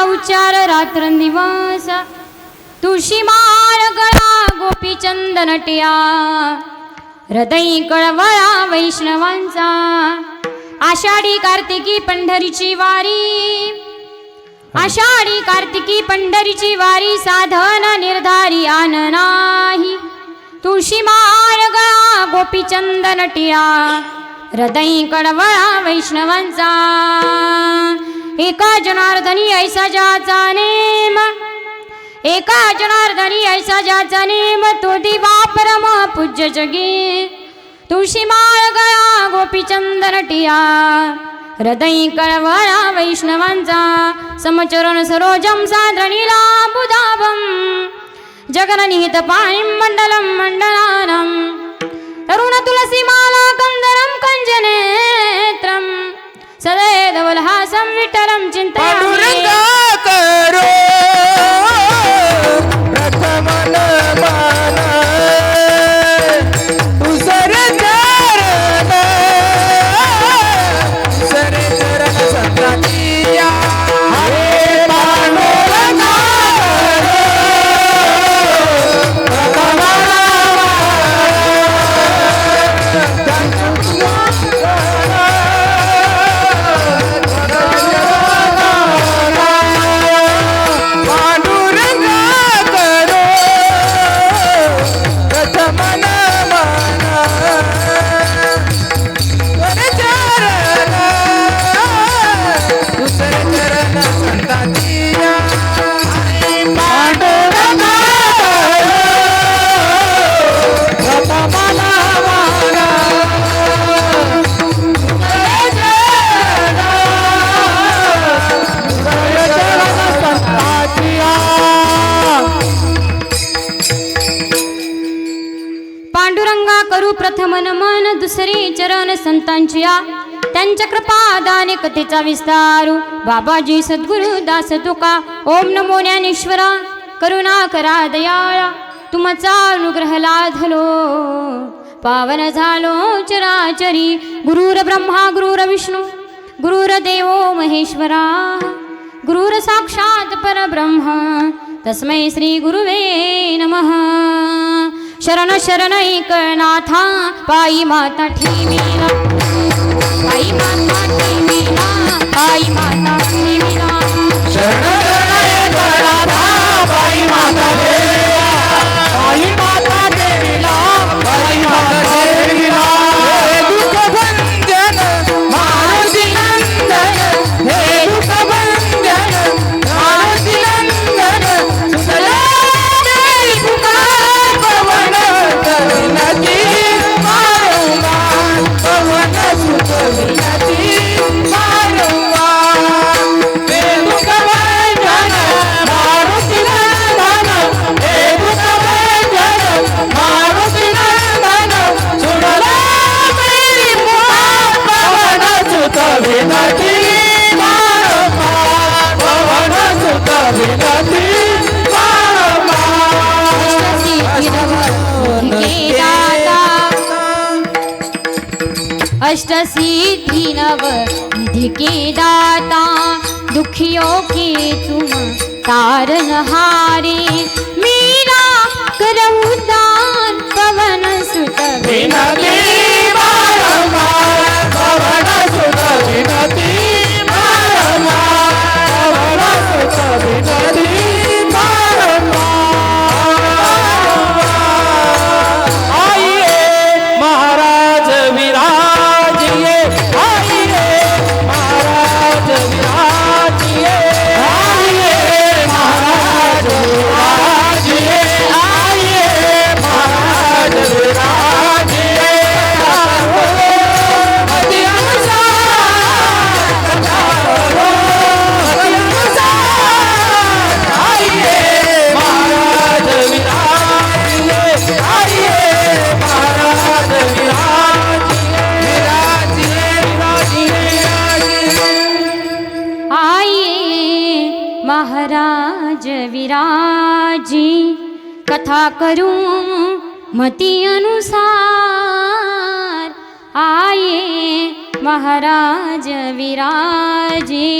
उच्चार रात्रंदिवस तुळशी माळ गळा गोपी चंदन टिया हृदय कळवळा वैष्णवांचा आषाढी कार्तिकी पंढरीची वारी आषाढी कार्तिकी पंढरीची वारी साधन निर्धारी आन नाही तुळशी माळ गळा गोपी चंदन टिया हृदय कळवळा वैष्णवांचा एका जनार्दनी ऐसा ज्याचा नेम एका जनार्दनी ऐसा ज्याचा नेम तो दिवा परम पूज्य जगी तुळशी माळ गळा गोपी चंदन टिया हृदय कळवळा वैष्णवांचा समचरण सरोजम साद्रणीला बुधावम जगननिहित पाणिं मंडलम मंडलानम तरुण तुलसी माला कंदरम कंजनेत्रम सदैवलहासं विठ्ठलं चिन्तयामि पांडुरंगा करू प्रथम नमन दुसरे चरण संतांचिया त्यांच्या कृपादाने कथेचा विस्तारू बाबाजी सद्गुरु दास तुका ओम नमो ज्ञानेश्वरा करुणा करा दयाळा तुमचा अनुग्रह लाधलो पावन झालो चराचरी गुरुर ब्रह्मा गुरुर विष्णू गुरुर देवो महेश्वरा गुरुर साक्षात परब्रह्म तस्मै श्री गुरुवे नमः शरण शरण एकनाथा पायी माता ठेवीला पायी माता ठेवीला पायी माता ठेवीला शरण शरण एकनाथा पायी माता ठेवीला पायी माता ठेवीला पायी माता ठेवीला हे दुःख भंजन मारुती नंदन हे दुःख भंजन मारुती नंदन सुसला अष्टसिद्धि नव निधि के दाता दुखियों के तुम तारनहारे मेरा करहु दान पवन सुत विनती बारंबार पवन सुत विनती बारंबार पवन सुत विनती बारंबार आइए महाराज विराजिए आइए महाराज विराजिए आइए महाराज विराजिए आइए महाराज विराजिए अति अनुसार अति अनुसार आइए महाराज विराजिए आइए महाराज विराजिए आइए महाराज विराजी कथा करूं मती अनुसार आइए महाराज विराजी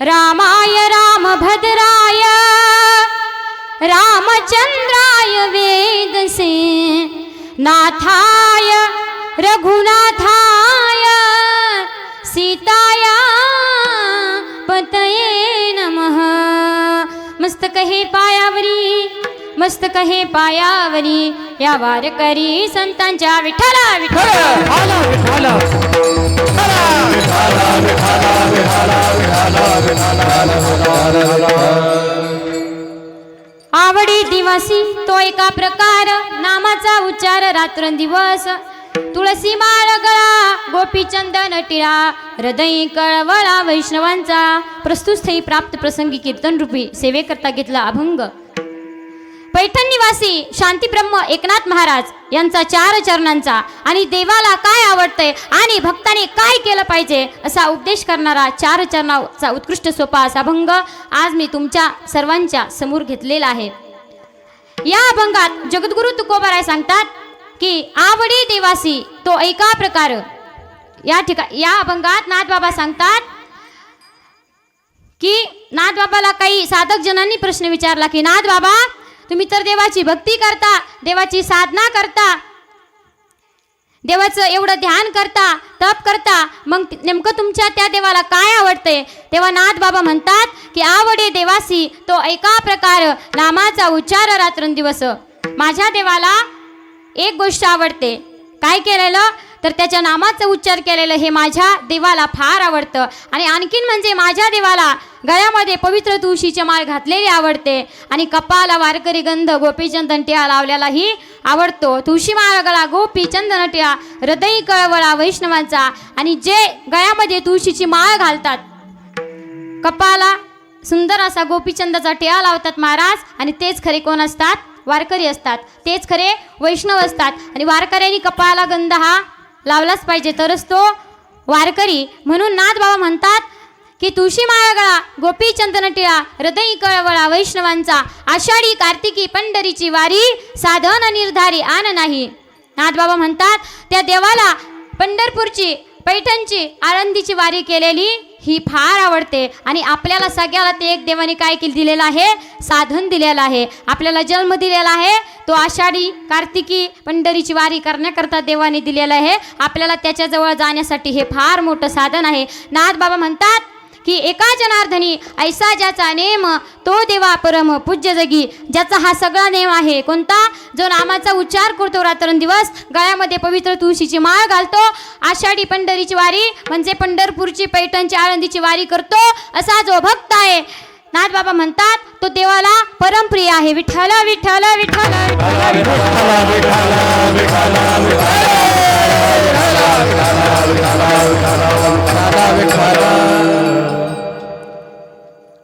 रामाय राम भद्र नाथाय रघुनाथाय सीताया पतये नमः। मस्तक हे पायावरी, मस्तक हे पायावरी, या वारकरी संतांच्या विठ्ठला विठ्ठला आवडी दिवसी तो एका प्रकार, नामाचा उच्चार रात्रंदिवस। तुळसी माळ गळा, गोपी चंदन टिळा, हृदय कळवळा वैष्णवांचा। प्रस्तुत स्थळी प्राप्त प्रसंगी कीर्तन रूपी सेवेकरता घेतला अभंग। पैठण निवासी शांतीब्रह्म एकनाथ महाराज यांचा 4 चरणांचा आणि देवाला काय आवडतंय आणि भक्ताने काय केलं पाहिजे असा उपदेश करणारा 4 चरणाचा उत्कृष्ट सोपा असा अभंग आज मी तुमच्या सर्वांच्या समोर घेतलेला आहे। या अभंगात जगद्गुरु तुकोबाराय सांगतात की आवडी देवासी तो एका प्रकार। या अभंगात नाथबाबा सांगतात की नाथबाबाला काही साधक जनांनी प्रश्न विचारला की नाथबाबा तुम्ही तर देवाची भक्ती करता, देवाची साधना करता, देवाचं एवढं ध्यान करता, तप करता, मग नेमकं तुमच्या त्या देवाला काय आवडते? तेव्हा नाथबाबा म्हणतात की आवडे देवासी तो एका प्रकार, नामाचा उच्चार रात्रंदिवस। माझ्या देवाला एक गोष्ट आवडते, काय केलेलं तर त्याच्या नामाचा उच्चार केलेलं हे माझ्या देवाला फार आवडतं। आणि आणखीन म्हणजे माझ्या देवाला गळ्यामध्ये पवित्र तुळशीची माळ घातलेली आवडते आणि कपाला वारकरी गंध गोपीचंदन टिळा लावलेलाही आवडतो। तुळशी माळ गळा गोपी चंदन टिळा, हृदय कळवळा वैष्णवांचा। आणि जे गळ्यामध्ये तुळशीची माळ घालतात, कपाला सुंदर असा गोपीचंदाचा टिळा लावतात महाराज, आणि तेच खरे कोण असतात? वारकरी असतात, तेच खरे वैष्णव असतात। आणि वारकऱ्यांनी कपाळाला गंध हा लावलाच पाहिजे, तरच तो वारकरी। म्हणून नाथबाबा म्हणतात की तुळशी माळ गळा गोपी चंदन टिळा, हृदय कळवळा वैष्णवांचा। आषाढी कार्तिकी पंढरीची वारी, साधन निर्धारी आन नाही। नाथबाबा म्हणतात त्या देवाला पंढरपूरची, पैठणची, आळंदीची वारी केलेली ही फार आवडते। आणि आपल्याला सगळ्याला ते एक देवाने काय दिलेलं आहे? साधन दिलेलं आहे। आपल्याला जन्म दिलेला आहे तो आषाढी कार्तिकी पंढरीची वारी करण्याकरता देवाने दिलेला आहे। आपल्याला त्याच्याजवळ जाण्यासाठी हे फार मोठं साधन आहे। नाथबाबा म्हणतात की एका जनार्दनी ऐसा ज्याचा नेम, तो देवा परम पूज्य जगी। ज्याचा हा सगळा नेम आहे कोणता? जो नामाचा उच्चार करतो रात्रंदिवस, गळ्यामध्ये पवित्र तुळशीची माळ घालतो, आषाढी पंढरीची वारी म्हणजे पंढरपूरची, पैठणची, आळंदीची वारी करतो, असा जो भक्त आहे नाथबाबा म्हणतात तो देवाला परमप्रिय आहे। विठ्ठल विठ्ठल विठ्ठल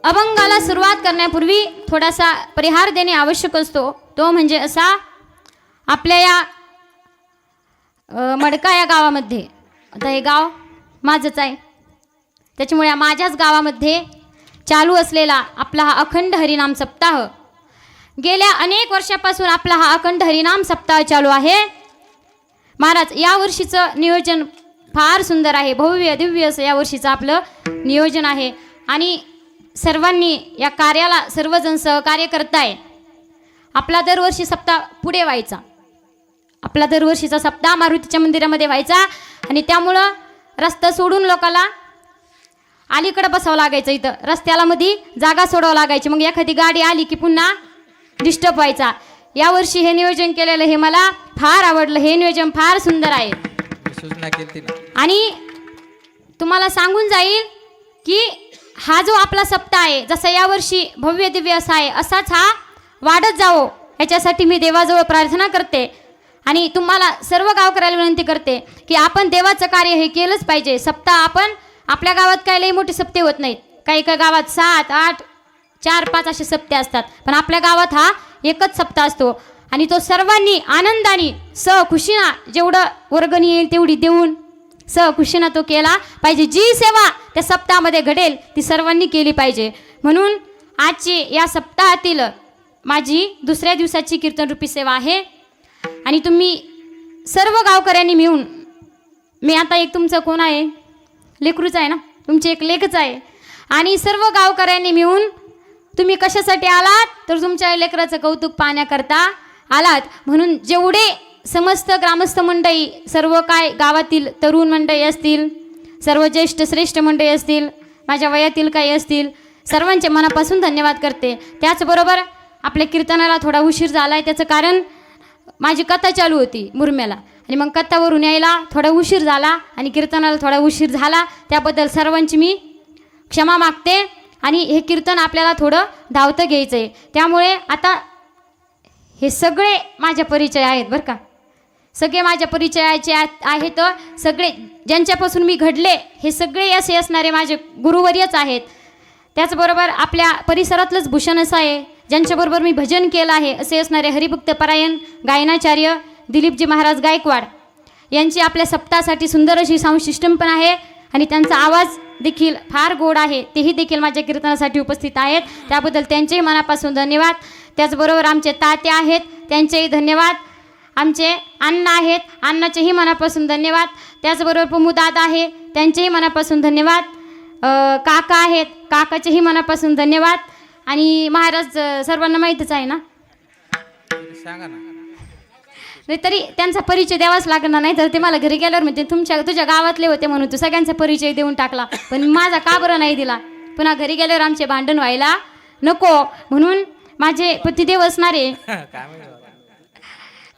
अभंगाला सुरुवात करण्यापूर्वी थोडासा परिहार देणे आवश्यक असतो। तो म्हणजे असा, आपल्या या मडका या गावामध्ये, आता हे गाव माझंच आहे, त्याच्यामुळे माझ्याच गावामध्ये चालू असलेला आपला हा अखंड हरिनाम सप्ताह, गेल्या अनेक वर्षापासून आपला हा अखंड हरिनाम सप्ताह चालू आहे। महाराज या वर्षीचं नियोजन फार सुंदर आहे, भव्य दिव्य असं या वर्षीचं आपलं नियोजन आहे। आणि सर्वांनी या कार्याला सर्वजण सहकार्य करताय। आपला दरवर्षी सप्ताह पुढे व्हायचा, आपला दरवर्षीचा सप्ताह मारुतीच्या मंदिरामध्ये व्हायचा, आणि त्यामुळं रस्ता सोडून लोकाला अलीकडे बसावं लागायचं, इथं रस्त्याला मध्ये जागा सोडावं लागायची, मग एखादी गाडी आली की पुन्हा डिस्टर्ब व्हायचा। यावर्षी हे नियोजन केलेलं हे मला फार आवडलं, हे नियोजन फार सुंदर आहे। सूचना केली ना, आणि तुम्हाला सांगून जाईल की हा जो आपला सप्ताह आहे, जसा यावर्षी भव्य दिव्य असा आहे, असाच हा वाढत जावो याच्यासाठी मी देवाजवळ प्रार्थना करते। आणि तुम्हाला सर्व गावकऱ्याला विनंती करते की आपण देवाचं कार्य हे केलंच पाहिजे। सप्ताह आपण आपल्या गावात काय लई मोठे सप्ते होत नाहीत, काही काही गावात 7, 8, 4, 5 असे सप्ते असतात, पण आपल्या गावात हा एकच सप्ताह असतो। आणि तो सर्वांनी आनंदाने सहखुशीना जेवढं वर्गणी येईल तेवढी देऊन सहखुशीना तो केला पाहिजे। जी सेवा त्या सप्ताहामध्ये घडेल ती सर्वांनी केली पाहिजे। म्हणून आजची या सप्ताहातील माझी दुसऱ्या दिवसाची कीर्तनरूपी सेवा आहे। आणि तुम्ही सर्व गावकऱ्यांनी मिळून, मी आता एक तुमचं कोण आहे? लेकरूच आहे ना, तुमची एक लेकच आहे। आणि सर्व गावकऱ्यांनी मिळून तुम्ही कशासाठी आलात? तर तुमच्या लेकराचं कौतुक पाहण्याकरता आलात। म्हणून जेवढे समस्त ग्रामस्थ मंडळी, सर्व काय गावातील तरुण मंडळी असतील, सर्व ज्येष्ठ श्रेष्ठ मंडळी असतील, माझ्या वयातील काही असतील, सर्वांचे मनापासून धन्यवाद करते. त्याचबरोबर आपल्या कीर्तनाला थोडा उशीर झाला आहे, त्याचं कारण माझी कथा चालू होती मुरम्याला आणि मग कथावरून यायला थोडा उशीर झाला आणि कीर्तनाला थोडा उशीर झाला. त्याबद्दल सर्वांची मी क्षमा मागते. आणि हे कीर्तन आपल्याला थोडं धावतं घ्यायचं आहे, त्यामुळे आता हे सगळे माझ्या परिचय आहेत बरं का, सगळे माझ्या परिचयाचे आहेत. सगळे ज्यांच्यापासून मी घडले हे सगळे असे असणारे माझे गुरुवर्यच आहेत. त्याचबरोबर आपल्या परिसरातलंच भूषण असं आहे, ज्यांच्याबरोबर मी भजन केलं आहे असे असणारे हरिभक्त परायण गायनाचार्य दिलीपजी महाराज गायकवाड यांची आपल्या सप्ताहासाठी सुंदर अशी साऊंड सिस्टम पण आहे आणि त्यांचा आवाज देखील फार गोड आहे. तेही देखील माझ्या कीर्तनासाठी उपस्थित आहेत, त्याबद्दल त्यांचेही मनापासून धन्यवाद. त्याचबरोबर आमचे ताते आहेत, त्यांचेही धन्यवाद. आमचे अण्णा आहेत, अण्णाचेही मनापासून धन्यवाद. त्याचबरोबर प्रमुदादा आहे, त्यांचेही मनापासून धन्यवाद. काका आहेत, काकाचेही मनापासून धन्यवाद. आणि महाराज सर्वांना माहीतच आहे ना, सांगा ना. नाही तरी त्यांचा परिचय द्यावाच लागणार, नाही तर ते मला घरी गेल्यावर म्हणजे तुझ्या गावातले होते म्हणून तू सगळ्यांचा परिचय देऊन टाकला, पण माझा का बरं नाही दिला. पुन्हा घरी गेल्यावर आमचे भांडण व्हायला नको म्हणून माझे पतिदेव असणारे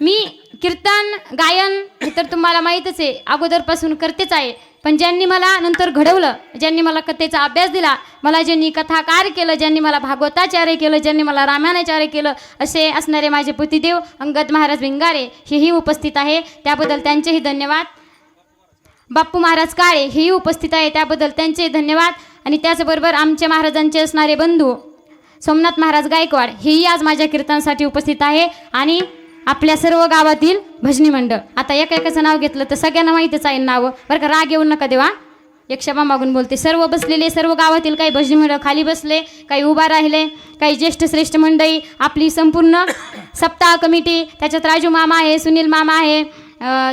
मी कीर्तन गायन हे तर तुम्हाला माहीतच आहे, अगोदरपासून करतेच आहे. पण ज्यांनी मला नंतर घडवलं, ज्यांनी मला कथेचा अभ्यास दिला, मला ज्यांनी कथाकार केलं, ज्यांनी मला भागवताचार्य केलं, ज्यांनी मला रामायणाचार्य केलं, असे असणारे माझे पतिदेव अंगद महाराज भिंगारे हेही उपस्थित आहे, त्याबद्दल त्यांचेही धन्यवाद. बाप्पू महाराज काळे हेही उपस्थित आहे, त्याबद्दल त्यांचेही धन्यवाद. आणि त्याचबरोबर आमचे महाराजांचे असणारे बंधू सोमनाथ महाराज गायकवाड हेही आज माझ्या कीर्तनासाठी उपस्थित आहे. आणि आपल्या सर्व गावातील भजनी मंडळ, आता एकाचं नाव घेतलं तर सगळ्यांना माहीतच आहे नावं बरं का, राग येऊन नका देवा, एक क्षमा मागून बोलते. सर्व बसलेले सर्व गावातील काही भजनी मंडळ खाली बसले, काही उभा राहिले, काही ज्येष्ठ श्रेष्ठ मंडळी, आपली संपूर्ण सप्ताह कमिटी, त्याच्यात राजू मामा आहे, सुनील मामा आहे,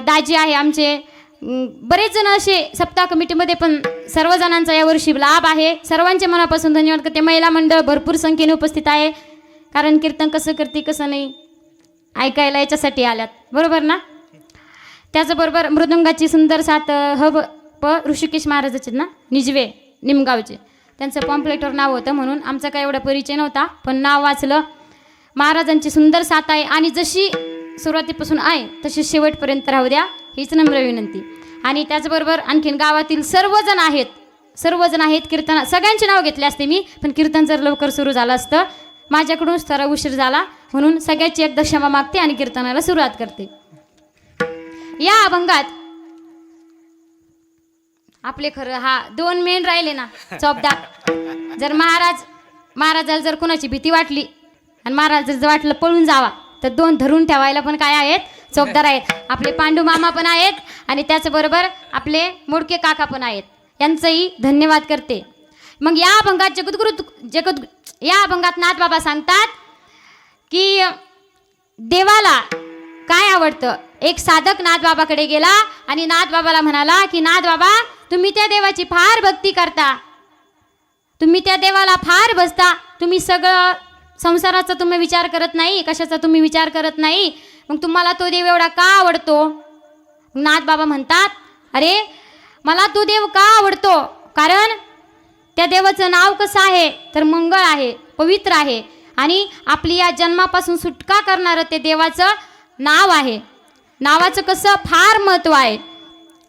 दाजी आहे, आमचे बरेच जण असे सप्ताह कमिटीमध्ये पण सर्वजणांचा यावर्षी लाभ आहे. सर्वांचे मनापासून धन्यवाद करते. महिला मंडळ भरपूर संख्येने उपस्थित आहे, कारण कीर्तन कसं करते कसं नाही ऐकायला याच्यासाठी आल्यात, बरोबर ना. त्याचबरोबर मृदुंगाची सुंदर साथ ऋषिकेश महाराजाचे ना निजवे निमगावचे, त्यांचं पॉम्प्लेटवर नाव होतं म्हणून आमचा काय एवढा परिचय नव्हता, पण नाव वाचलं. महाराजांची सुंदर साथ आहे आणि जशी सुरुवातीपासून आहे तशी शेवटपर्यंत राहू द्या हीच नम्र विनंती. आणि त्याचबरोबर आणखीन गावातील सर्वजण आहेत कीर्तन, सगळ्यांचे नाव घेतले असते मी, पण कीर्तन जर लवकर सुरू झालं असतं, माझ्याकडून थोडा उशीर झाला म्हणून सगळ्याची एकदा क्षमा मागते आणि कीर्तनाला सुरुवात करते. या अभंगात आपले खरं हा 2 मेन राहिले ना चौपदार. जर महाराजाला जर कोणाची भीती वाटली आणि महाराज जर वाटलं पळून जावा तर 2 धरून ठेवायला पण काय आहेत चौपदार आहेत. आपले पांडू मामा पण आहेत आणि त्याचबरोबर आपले मोडके काका पण आहेत, यांचंही धन्यवाद करते. मग या अभंगात या अभंगात नाथबाबा सांगतात की देवाला काय आवडतं. एक साधक नाथबाबाकडे गेला आणि नाथबाबाला म्हणाला की नाथबाबा, तुम्ही त्या देवाची फार भक्ती करता, तुम्ही त्या देवाला फार भजता, तुम्ही सगळं संसाराचा तुम्ही विचार करत नाही, कशाचा तुम्ही विचार करत नाही, मग तुम्हाला तो देव एवढा का आवडतो. नाथबाबा म्हणतात, अरे मला तो देव का आवडतो, कारण त्या देवाचं नाव कसं आहे तर मंगळ आहे, पवित्र आहे आणि आपली या जन्मापासून सुटका करणारं ते देवाचं नाव आहे. नावाचं कसं फार महत्त्व आहे.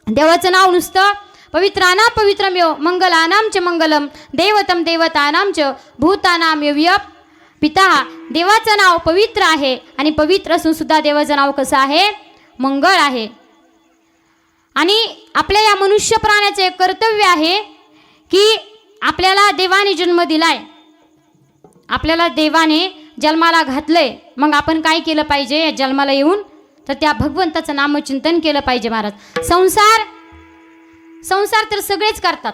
देवाचं नाव नुसतं पवित्रानां पवित्रमेव मंगलानां च मंगलम देवतम देवतानां च भूतानां यव्य पिता. देवाचं नाव पवित्र आहे आणि पवित्र असून सुद्धा देवाचं नाव कसं आहे मंगळ आहे. आणि आपल्या या मनुष्य प्राण्याचे एक कर्तव्य आहे की आपल्याला देवाने जन्म दिलाय, आपल्याला देवाने जन्माला घातलंय, मग आपण काय केलं पाहिजे या जन्माला येऊन तर त्या भगवंताचं नामचिंतन केलं पाहिजे. महाराज संसार तर सगळेच करतात,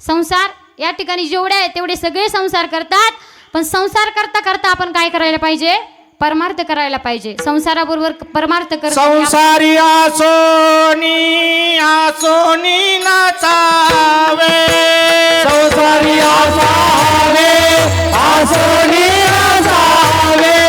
संसार या ठिकाणी जेवढे आहे तेवढे सगळे संसार करतात, पण संसार करता करता आपण काय करायला पाहिजे परमार्थ करायला पाहिजे. संसाराबरोबर परमार्थ कर. संसारी आसोनी आसोनी नाचावे, संसारी आसावे आसोनी नाचावे,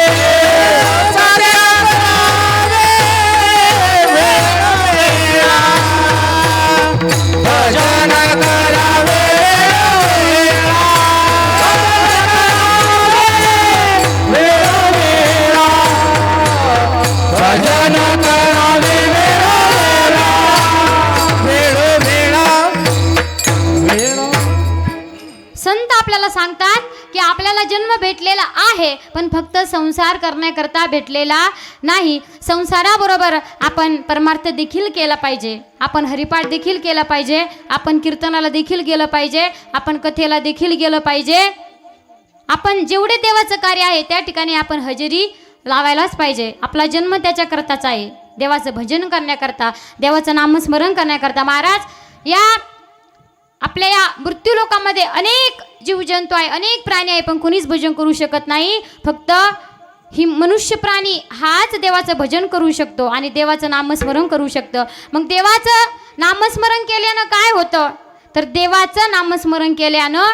आपल्याला जन्म भेटलेला आहे, पण फक्त संसार करण्याकरता भेटलेला नाही. संसाराबरोबर आपण परमार्थ देखील केला पाहिजे, आपण हरिपाठ देखील केला पाहिजे, आपण कीर्तनाला देखील गेलं पाहिजे, आपण कथेला देखील गेलं पाहिजे. आपण जेवढे देवाचं कार्य आहे त्या ठिकाणी आपण हजेरी लावायलाच पाहिजे. आपला जन्म त्याच्याकरताच आहे, देवाचं भजन करण्याकरता, देवाचं नामस्मरण करण्याकरता. महाराज या आपल्या या मृत्यू लोकांमध्ये अनेक जीवजंतू आहे, अनेक प्राणी आहे, पण कोणीच भजन करू शकत नाही. फक्त ही मनुष्य प्राणी हाच देवाचं भजन करू शकतो आणि देवाचं नामस्मरण करू शकतं. मग देवाचं नामस्मरण केल्यानं काय होतं, तर देवाचं नामस्मरण केल्यानं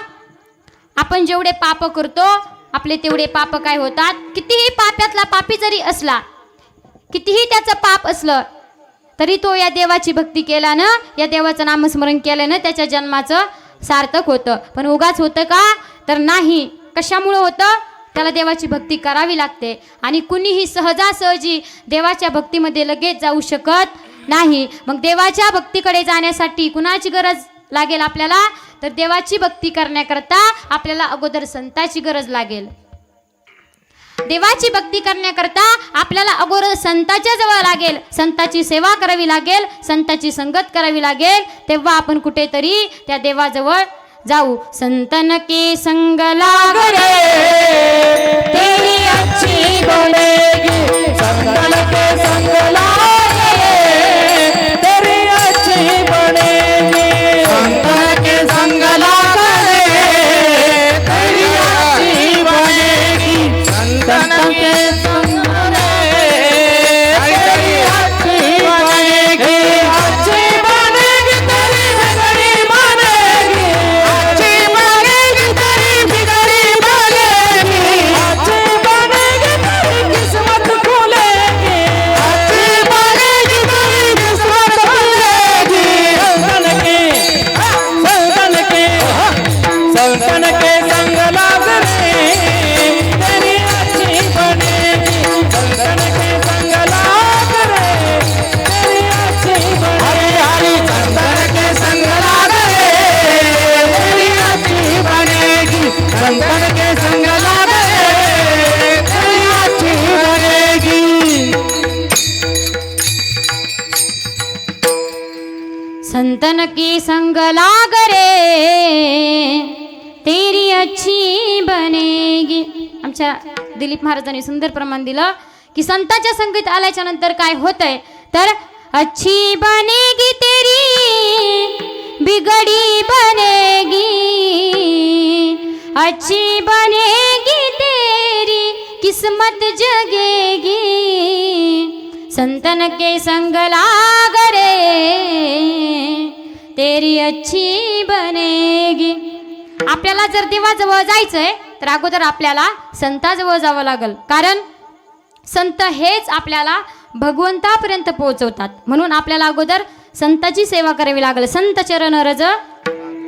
आपण जेवढे पाप करतो आपले तेवढे पाप काय होतात. कितीही पाप्यातला पापी जरी असला, कितीही त्याचं पाप असलं तरी तो या देवाची भक्ती केल्यानं, या देवाचं नामस्मरण केल्यानं त्याच्या जन्माचं सार्थक होतं. पण उगाच होतं का, तर नाही. कशामुळं होतं, त्याला देवाची भक्ती करावी लागते. आणि कुणीही सहजासहजी देवाच्या भक्तीमध्ये लगेच जाऊ शकत नाही. मग देवाच्या भक्तीकडे जाण्यासाठी कुणाची गरज लागेल आपल्याला, तर देवाची भक्ती करण्याकरता आपल्याला अगोदर संताची गरज लागेल. देवाची भक्ती करण्याकरता आपल्याला अगोदर संताच्या जवळ लागेल, संताची सेवा करावी लागेल, संताची संगत करावी लागेल. तेव्हा आपण कुठेतरी त्या देवाजवळ जाऊ. संतन के संग लाग रे तेरी अच्छी बनेगी, संतन के संग लाग रे तेरी अच्छी बनेगी, संतन के संग लाग रे तेरी अच्छी बनेगी, संतन के संग रे तेरी अच्छी बनेगी, अच्छी बनेगी तेरी बिगड़ी बनेगी, अच्छी बनेगी तेरी बिगड़ी बनेगी, अच्छी बनेगी तेरी किस्मत खुलेगी, अच्छी बनेगी तेरी किस्मत खुलेगी. संतन के संग लाग रे तेरी अच्छी बनेगी, संतन के संग लाग रे तेरी अच्छी बनेगी. हरि हरि संतन के संग लाग रे तेरी अच्छी बनेगी, संतन के संग लाग रे तेरी अच्छी बनेगी. संतन की संग लाग रे तेरी अच्छी बनेगी. आमच्या दिलीप महाराजांनी सुंदर प्रमाण दिलं की संतांच्या संगीत आल्याच्या नंतर काय होतंय, तर अच्छी बनेगी तेरी बिगड़ी बनेगी, अच्छी बनेगी तेरी किस्मत जगेगी. संतन के संग लाग रे तेरी अच्छी बनेगी. आपल्याला जर देवाजवळ जायचंय तर अगोदर आपल्याला संताजवळ जावं लागेल, कारण संत हेच आपल्याला भगवंतापर्यंत पोहोचवतात. म्हणून आपल्याला अगोदर संताची सेवा करावी लागेल. संत चरण रज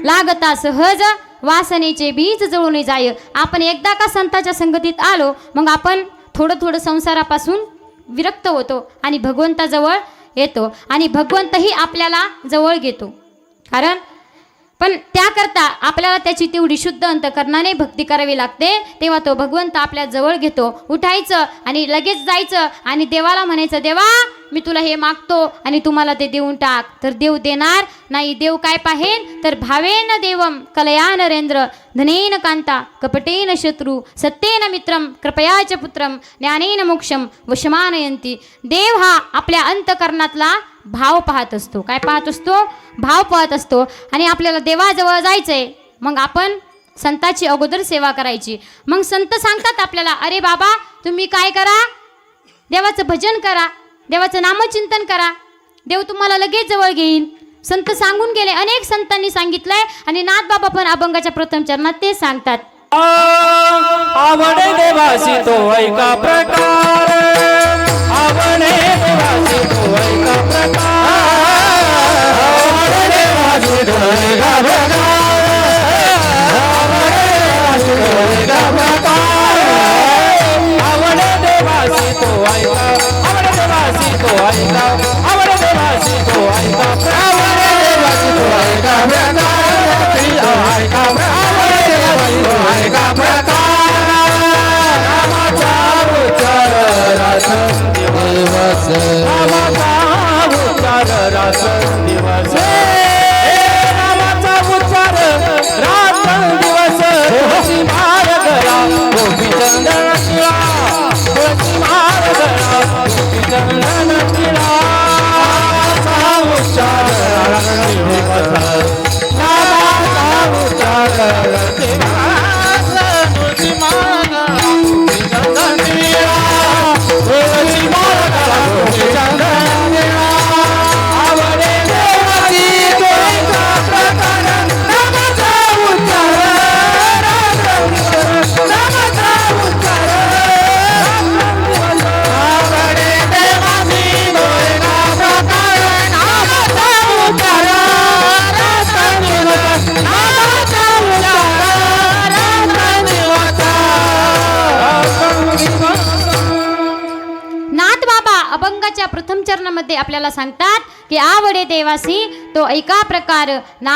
लागता सहज, वासनेचे बीज जळून जाय. आपण एकदा का संताच्या संगतीत आलो, मग आपण थोडं थोडं संसारापासून विरक्त होतो आणि भगवंताजवळ येतो आणि भगवंतही आपल्याला जवळ घेतो. कारण पण त्याकरता आपल्याला त्याची तेवढी शुद्ध अंतकरणाने भक्ती करावी लागते. तेव्हा तो भगवंत आपल्या जवळ घेतो. उठायचं आणि लगेच जायचं आणि देवाला म्हणायचं, देवा मी तुला हे मागतो आणि तुम्हाला ते देऊन टाक. तर देव देणार नाही. देव काय पाहेन, तर भावेन देवम कलया नरेंद्र, धनेन कांता कपटेन शत्रू, सत्येन मित्रम कृपया च पुत्रम, ज्ञानेन मोक्षम वशमानयंती. देव हा आपल्या अंतकरणातला भाव पाहत असतो. काय पाहत असतो? भाव पाहत असतो. आणि आपल्याला देवाजवळ जायचंय, मग आपण संताची अगोदर सेवा करायची. मग संत सांगतात आपल्याला, अरे बाबा तुम्ही काय करा, देवाचं भजन करा, देवाचं नामचिंतन करा, देव तुम्हाला लगेच जवळ घेईल. संत सांगून गेले, अनेक संतांनी सांगितलंय आणि नाथबाबा पण अभंगाच्या प्रथम चरणात ते सांगतात. आवडे देवासी तो ऐका प्रकार, आवडे देवासी तो ऐका प्रकार, आवडे देवासी तो ऐका प्रकार, आवडे देवासी तो ऐका प्रकार, आवडे देवासी तो ऐका, आवडे देवासी तो ऐका, आवडे देवासी तो ऐका, आवडे देवासी तो ऐका प्रकार, ऐका प्रकार, आवडे देवासी तो ऐका प्रकार. प्रथम चरणामध्ये आपल्याला सांगतात की आवडे देवासी तो एका प्रकार ना